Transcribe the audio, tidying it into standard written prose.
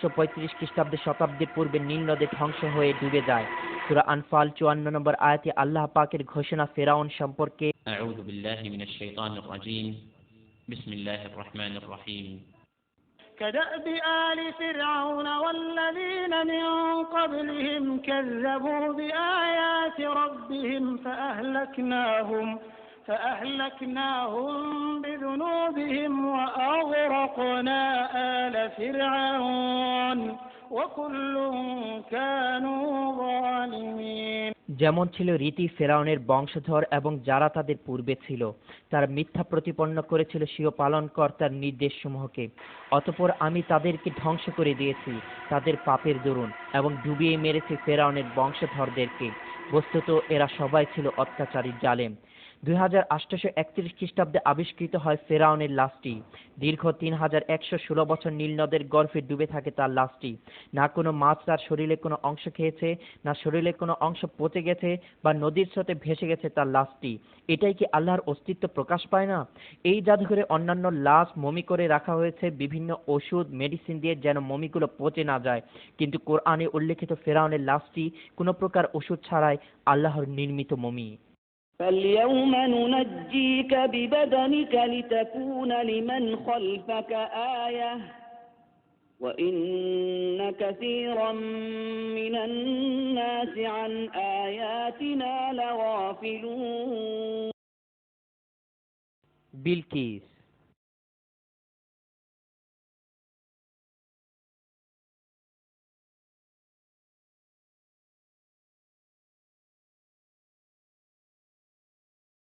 135 খ্রিস্টাব্দে শতাব্দীর পূর্বে নীল নদে ধ্বংস হয়ে ডুবে যায়। সূরা আনফাল 54 নম্বর আয়াতে আল্লাহ পাকের ঘোষণা ফেরাউন সম্পর্কে। আউযু বিল্লাহি মিনাশ শাইতানির রাজীম। বিসমিল্লাহির রহমানির রহিম। كدأب آل فرعون والذين من قبلهم كذبوا بآيات ربهم فأهلكناهم بذنوبهم وأغرقنا آل فرعون وكل كانوا ظالمين। যেমন ছিল রীতি ফেরাউনের বংশধর এবং যারা তাদের পূর্বে ছিল, তারা মিথ্যা প্রতিপন্ন করেছিল স্বীয় পালনকর্তার নির্দেশসমূহকে। অতঃপর আমি তাদেরকে ধ্বংস করে দিয়েছি তাদের পাপের দরুন এবং ডুবিয়ে মেরেছি ফেরাউনের বংশধরদেরকে। বস্তুত এরা সবাই ছিল অত্যাচারী জালেম। 2831 খ্রিস্টাব্দে আবিষ্কৃত হয় ফেরাউনের লাশটি। দীর্ঘ 3116 বছর নীল নদের গর্ভে ডুবে থাকে তার লাশটি। না কোনো মাছ তার শরীরে কোনো অংশ খেয়েছে, না শরীরের কোনো অংশ পচে গেছে বা নদীর স্রোতে ভেসে গেছে তার লাশটি। এটাই কি আল্লাহর অস্তিত্ব প্রকাশ পায় না? এই জাদুঘরে অন্যান্য লাশ মমি করে রাখা হয়েছে বিভিন্ন ওষুধ মেডিসিন দিয়ে, যেন মমিগুলো পচে না যায়। কিন্তু কোরআনে উল্লেখিত ফেরাউনের লাশটি কোনো প্রকার ওষুধ ছাড়াই আল্লাহর নির্মিত মমি। فاليوم ننجيك ببدنك لتكون لمن خلفك آية وإن كثيرا من الناس عن آياتنا لغافلون। বিলকিস